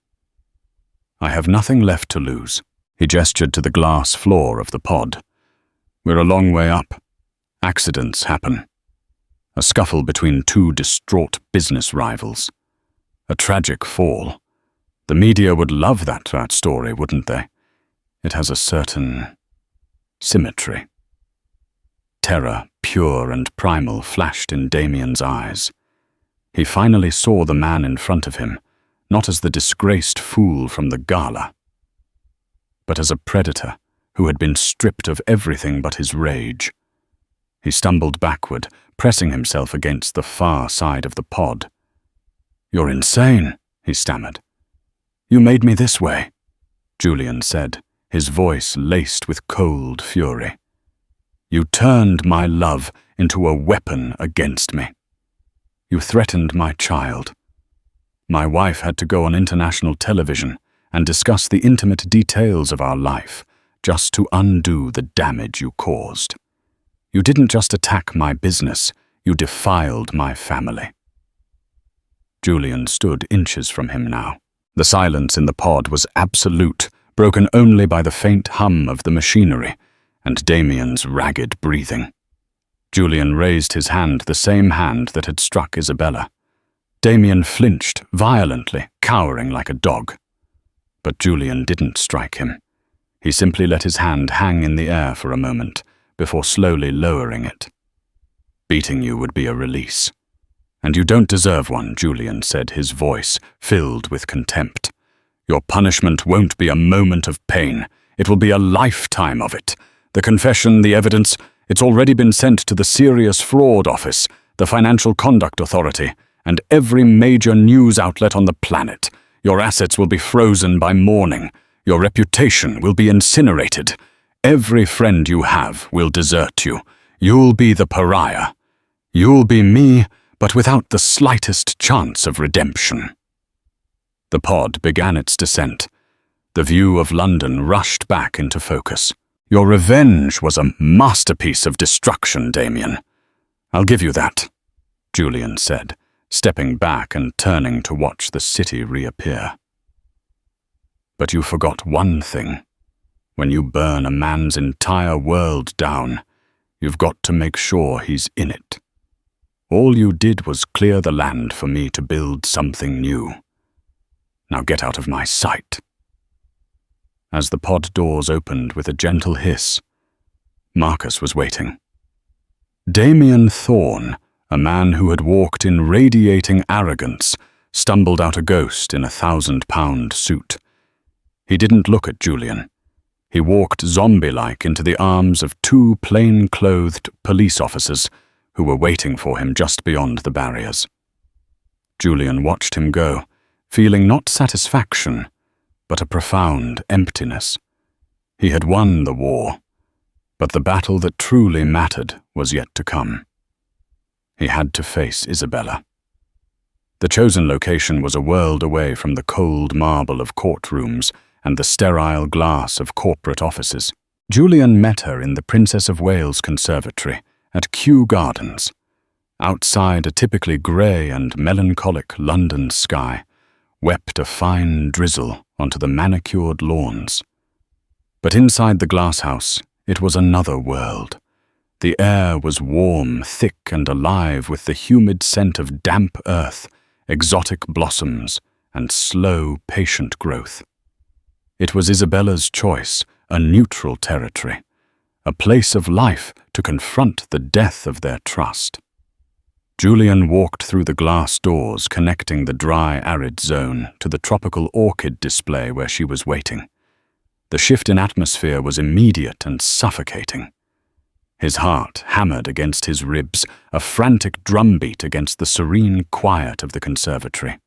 I have nothing left to lose. He gestured to the glass floor of the pod. We're a long way up. Accidents happen. A scuffle between two distraught business rivals. A tragic fall. The media would love that story, wouldn't they? It has a certain symmetry. Terror, pure and primal, flashed in Damien's eyes. He finally saw the man in front of him, not as the disgraced fool from the gala, but as a predator who had been stripped of everything but his rage. He stumbled backward, pressing himself against the far side of the pod. You're insane, he stammered. You made me this way, Julian said, his voice laced with cold fury. You turned my love into a weapon against me. You threatened my child. My wife had to go on international television and discuss the intimate details of our life just to undo the damage you caused. You didn't just attack my business, you defiled my family. Julian stood inches from him now. The silence in the pod was absolute, broken only by the faint hum of the machinery and Damien's ragged breathing. Julian raised his hand, the same hand that had struck Isabella. Damien flinched violently, cowering like a dog. But Julian didn't strike him. He simply let his hand hang in the air for a moment, before slowly lowering it. "Beating you would be a release. And you don't deserve one," Julian said, his voice filled with contempt. "Your punishment won't be a moment of pain. It will be a lifetime of it. The confession, the evidence, it's already been sent to the Serious Fraud Office, the Financial Conduct Authority, and every major news outlet on the planet. Your assets will be frozen by morning. Your reputation will be incinerated. Every friend you have will desert you. You'll be the pariah. You'll be me, but without the slightest chance of redemption." The pod began its descent. The view of London rushed back into focus. "Your revenge was a masterpiece of destruction, Damien. I'll give you that," Julian said, stepping back and turning to watch the city reappear. "But you forgot one thing. When you burn a man's entire world down, you've got to make sure he's in it. All you did was clear the land for me to build something new. Now get out of my sight." As the pod doors opened with a gentle hiss, Marcus was waiting. Damien Thorne, a man who had walked in radiating arrogance, stumbled out a ghost in a 1,000-pound suit. He didn't look at Julian. He walked zombie-like into the arms of two plain-clothed police officers who were waiting for him just beyond the barriers. Julian watched him go, feeling not satisfaction, but a profound emptiness. He had won the war, but the battle that truly mattered was yet to come. He had to face Isabella. The chosen location was a world away from the cold marble of courtrooms and the sterile glass of corporate offices. Julian met her in the Princess of Wales Conservatory at Kew Gardens. Outside, a typically grey and melancholic London sky wept a fine drizzle onto the manicured lawns. But inside the glasshouse, it was another world. The air was warm, thick and alive with the humid scent of damp earth, exotic blossoms, and slow, patient growth. It was Isabella's choice, a neutral territory, a place of life to confront the death of their trust. Julian walked through the glass doors connecting the dry, arid zone to the tropical orchid display where she was waiting. The shift in atmosphere was immediate and suffocating. His heart hammered against his ribs, a frantic drumbeat against the serene quiet of the conservatory.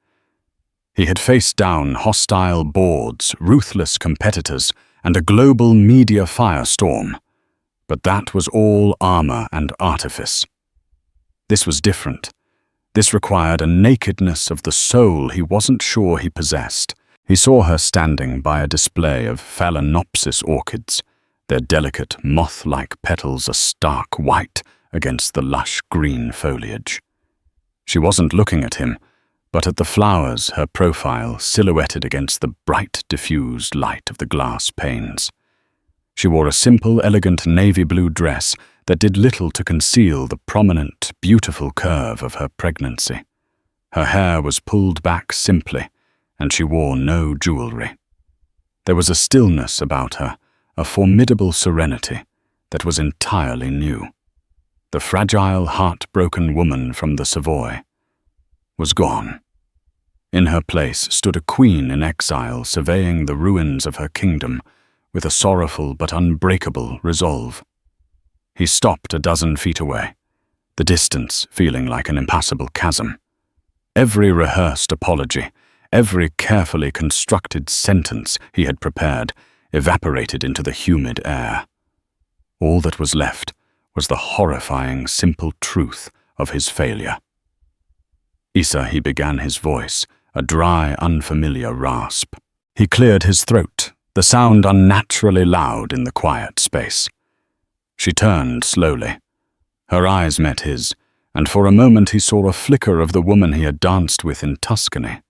He had faced down hostile boards, ruthless competitors, and a global media firestorm. But that was all armor and artifice. This was different. This required a nakedness of the soul he wasn't sure he possessed. He saw her standing by a display of phalaenopsis orchids, their delicate, moth-like petals a stark white against the lush green foliage. She wasn't looking at him, but at the flowers, her profile silhouetted against the bright, diffused light of the glass panes. She wore a simple, elegant navy blue dress that did little to conceal the prominent, beautiful curve of her pregnancy. Her hair was pulled back simply, and she wore no jewelry. There was a stillness about her, a formidable serenity that was entirely new. The fragile, heartbroken woman from the Savoy was gone. In her place stood a queen in exile surveying the ruins of her kingdom with a sorrowful but unbreakable resolve. He stopped a dozen feet away, the distance feeling like an impassable chasm. Every rehearsed apology, every carefully constructed sentence he had prepared evaporated into the humid air. All that was left was the horrifying, simple truth of his failure. "Issa," he began his voice, a dry, unfamiliar rasp. He cleared his throat, the sound unnaturally loud in the quiet space. She turned slowly. Her eyes met his, and for a moment he saw a flicker of the woman he had danced with in Tuscany,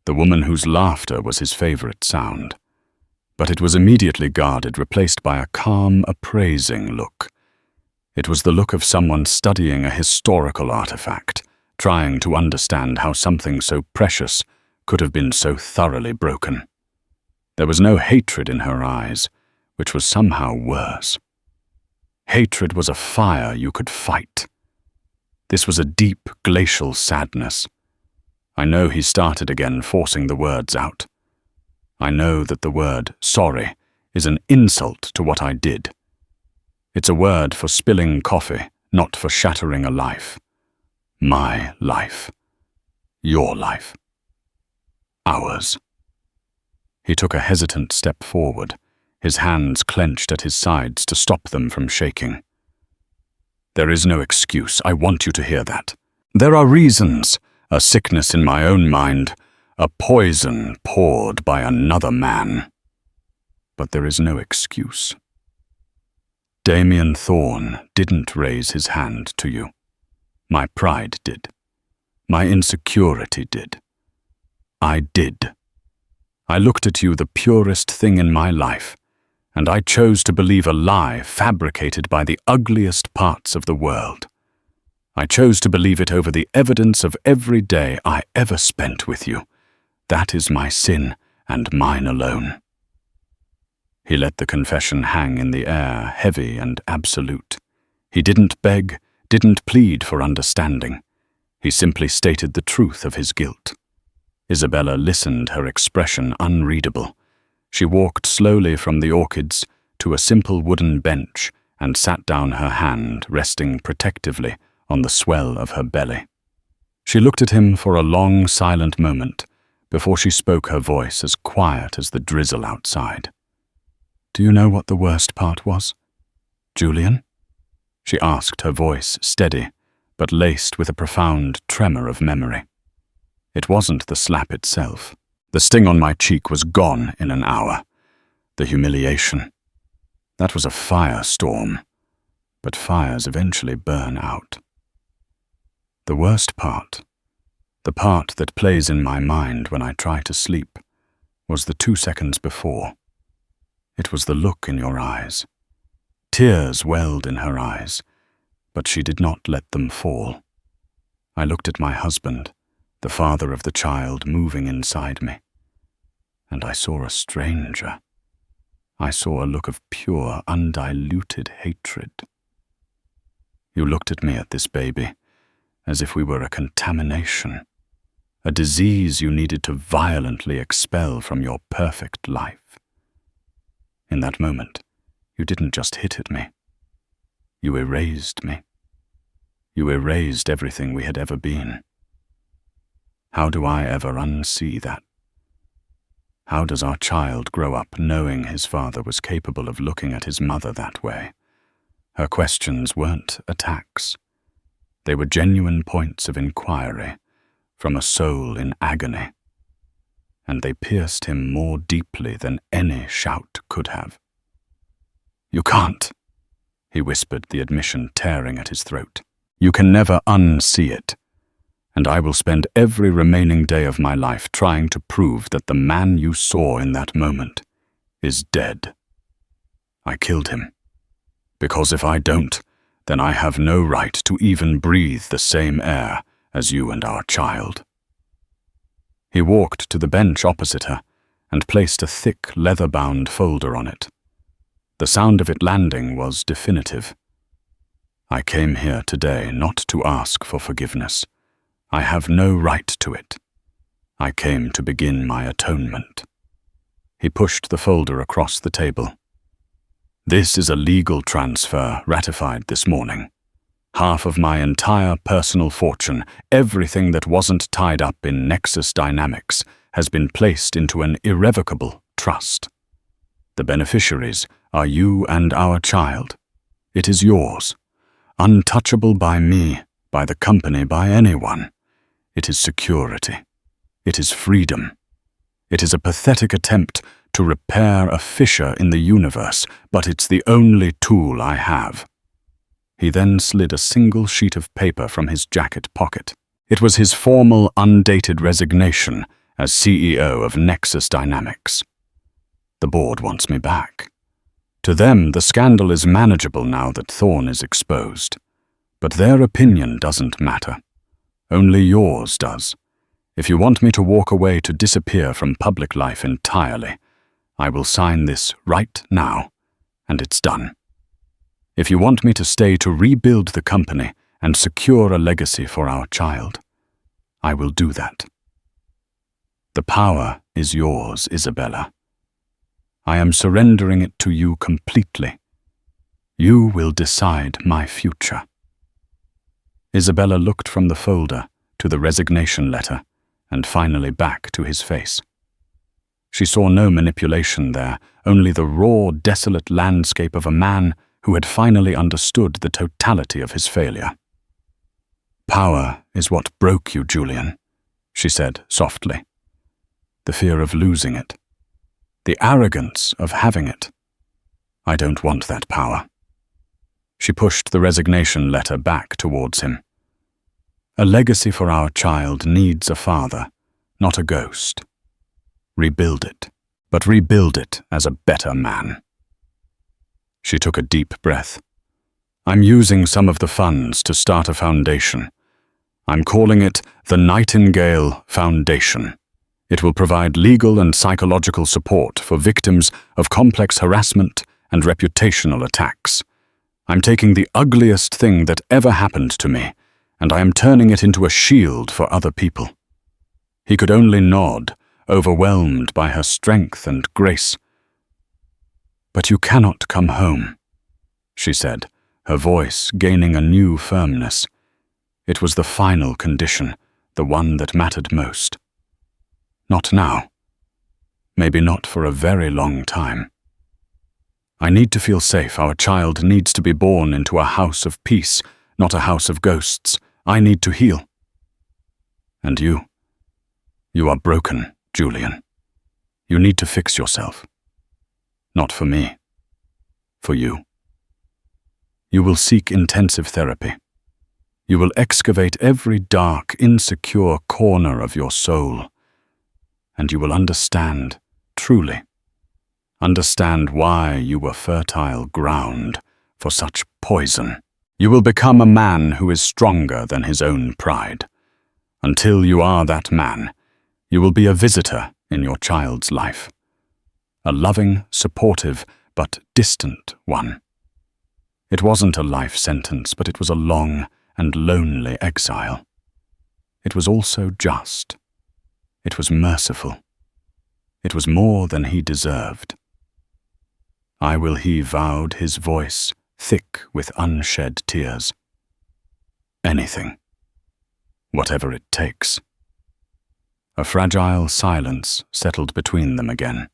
the woman whose laughter was his favorite sound. But it was immediately guarded, replaced by a calm, appraising look. It was the look of someone studying a historical artifact, trying to understand how something so precious could have been so thoroughly broken. There was no hatred in her eyes, which was somehow worse. Hatred was a fire you could fight. This was a deep, glacial sadness. I know he started again, forcing the words out. I know that the word sorry is an insult to what I did. It's a word for spilling coffee, not for shattering a life. My life. Your life. Ours. He took a hesitant step forward, his hands clenched at his sides to stop them from shaking. There is no excuse. I want you to hear that. There are reasons, a sickness in my own mind, a poison poured by another man. But there is no excuse. Damien Thorne didn't raise his hand to you. My pride did. My insecurity did. I did. I looked at you, the purest thing in my life, and I chose to believe a lie fabricated by the ugliest parts of the world. I chose to believe it over the evidence of every day I ever spent with you. That is my sin, and mine alone. He let the confession hang in the air, heavy and absolute. He didn't beg, didn't plead for understanding. He simply stated the truth of his guilt. Isabella listened, her expression unreadable. She walked slowly from the orchids to a simple wooden bench and sat down, her hand resting protectively on the swell of her belly. She looked at him for a long, silent moment before she spoke, her voice as quiet as the drizzle outside. Do you know what the worst part was, Julian? She asked, her voice steady, but laced with a profound tremor of memory. It wasn't the slap itself. The sting on my cheek was gone in an hour. The humiliation. That was a firestorm, but fires eventually burn out. The worst part, the part that plays in my mind when I try to sleep, was the 2 seconds before. It was the look in your eyes. Tears welled in her eyes, but she did not let them fall. I looked at my husband, the father of the child, moving inside me, and I saw a stranger. I saw a look of pure, undiluted hatred. You looked at me, at this baby, as if we were a contamination, a disease you needed to violently expel from your perfect life. In that moment, you didn't just hit at me. You erased me. You erased everything we had ever been. How do I ever unsee that? How does our child grow up knowing his father was capable of looking at his mother that way? Her questions weren't attacks. They were genuine points of inquiry from a soul in agony, and they pierced him more deeply than any shout could have. You can't, he whispered, the admission tearing at his throat. You can never unsee it, and I will spend every remaining day of my life trying to prove that the man you saw in that moment is dead. I killed him, because if I don't, then I have no right to even breathe the same air as you and our child. He walked to the bench opposite her and placed a thick, leather-bound folder on it. The sound of it landing was definitive. I came here today not to ask for forgiveness. I have no right to it. I came to begin my atonement. He pushed the folder across the table. This is a legal transfer ratified this morning. Half of my entire personal fortune, everything that wasn't tied up in Nexus Dynamics, has been placed into an irrevocable trust. The beneficiaries are you and our child. It is yours, untouchable by me, by the company, by anyone. It is security. It is freedom. It is a pathetic attempt to repair a fissure in the universe, but it's the only tool I have. He then slid a single sheet of paper from his jacket pocket. It was his formal, undated resignation as CEO of Nexus Dynamics. The board wants me back. To them, the scandal is manageable now that Thorne is exposed. But their opinion doesn't matter. Only yours does. If you want me to walk away to disappear from public life entirely, I will sign this right now, and it's done. If you want me to stay to rebuild the company and secure a legacy for our child, I will do that. The power is yours, Isabella. I am surrendering it to you completely. You will decide my future. Isabella looked from the folder to the resignation letter and finally back to his face. She saw no manipulation there, only the raw, desolate landscape of a man who had finally understood the totality of his failure. "Power is what broke you, Julian," she said softly. "The fear of losing it. The arrogance of having it. I don't want that power." She pushed the resignation letter back towards him. "A legacy for our child needs a father, not a ghost. Rebuild it, but rebuild it as a better man." She took a deep breath. "I'm using some of the funds to start a foundation. I'm calling it the Nightingale Foundation. It will provide legal and psychological support for victims of complex harassment and reputational attacks. I'm taking the ugliest thing that ever happened to me, and I am turning it into a shield for other people." He could only nod, overwhelmed by her strength and grace. "But you cannot come home," she said, her voice gaining a new firmness. It was the final condition, the one that mattered most. "Not now. Maybe not for a very long time. I need to feel safe. Our child needs to be born into a house of peace, not a house of ghosts. I need to heal. And you are broken, Julian. You need to fix yourself. Not for me. For you. You will seek intensive therapy. You will excavate every dark, insecure corner of your soul. And you will understand, truly, understand why you were fertile ground for such poison. You will become a man who is stronger than his own pride. Until you are that man, you will be a visitor in your child's life. A loving, supportive, but distant one. It wasn't a life sentence, but it was a long and lonely exile. It was also just. It was merciful. It was more than he deserved. "I will," he vowed, his voice thick with unshed tears. "Anything. Whatever it takes." A fragile silence settled between them again.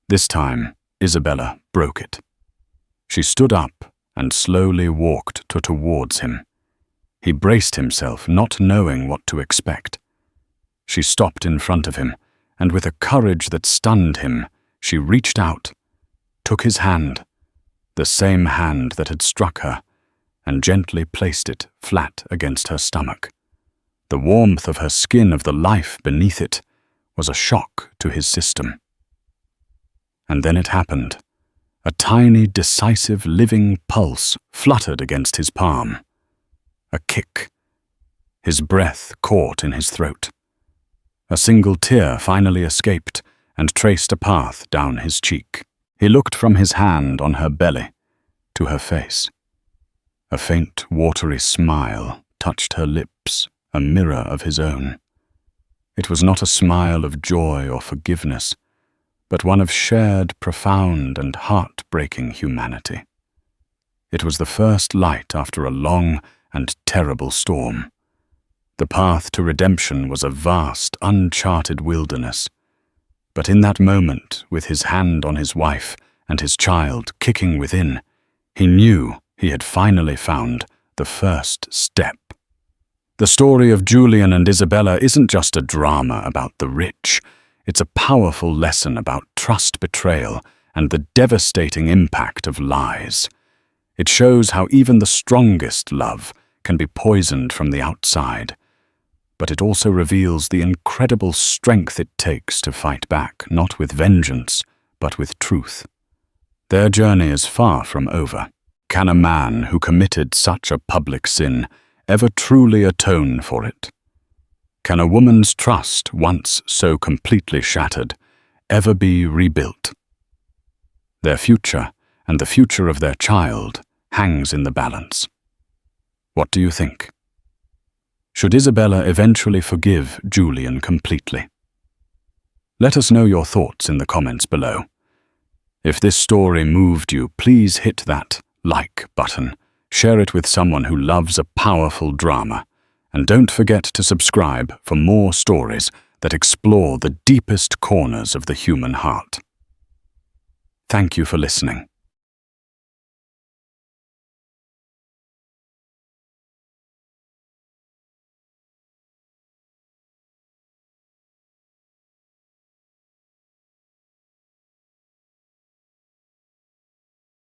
This time, Isabella broke it. She stood up and slowly walked towards him. He braced himself, not knowing what to expect. She stopped in front of him, and with a courage that stunned him, she reached out, took his hand, the same hand that had struck her, and gently placed it flat against her stomach. The warmth of her skin, of the life beneath it, was a shock to his system. And then it happened. A tiny, decisive, living pulse fluttered against his palm. A kick. His breath caught in his throat. A single tear finally escaped and traced a path down his cheek. He looked from his hand on her belly to her face. A faint, watery smile touched her lips, a mirror of his own. It was not a smile of joy or forgiveness, but one of shared, profound, and heart-breaking humanity. It was the first light after a long and terrible storm. The path to redemption was a vast, uncharted wilderness. But in that moment, with his hand on his wife and his child kicking within, he knew he had finally found the first step. The story of Julian and Isabella isn't just a drama about the rich. It's a powerful lesson about trust betrayal and the devastating impact of lies. It shows how even the strongest love can be poisoned from the outside. But it also reveals the incredible strength it takes to fight back, not with vengeance, but with truth. Their journey is far from over. Can a man who committed such a public sin ever truly atone for it? Can a woman's trust, once so completely shattered, ever be rebuilt? Their future, and the future of their child, hangs in the balance. What do you think? Should Isabella eventually forgive Julian completely? Let us know your thoughts in the comments below. If this story moved you, please hit that like button, share it with someone who loves a powerful drama, and don't forget to subscribe for more stories that explore the deepest corners of the human heart. Thank you for listening.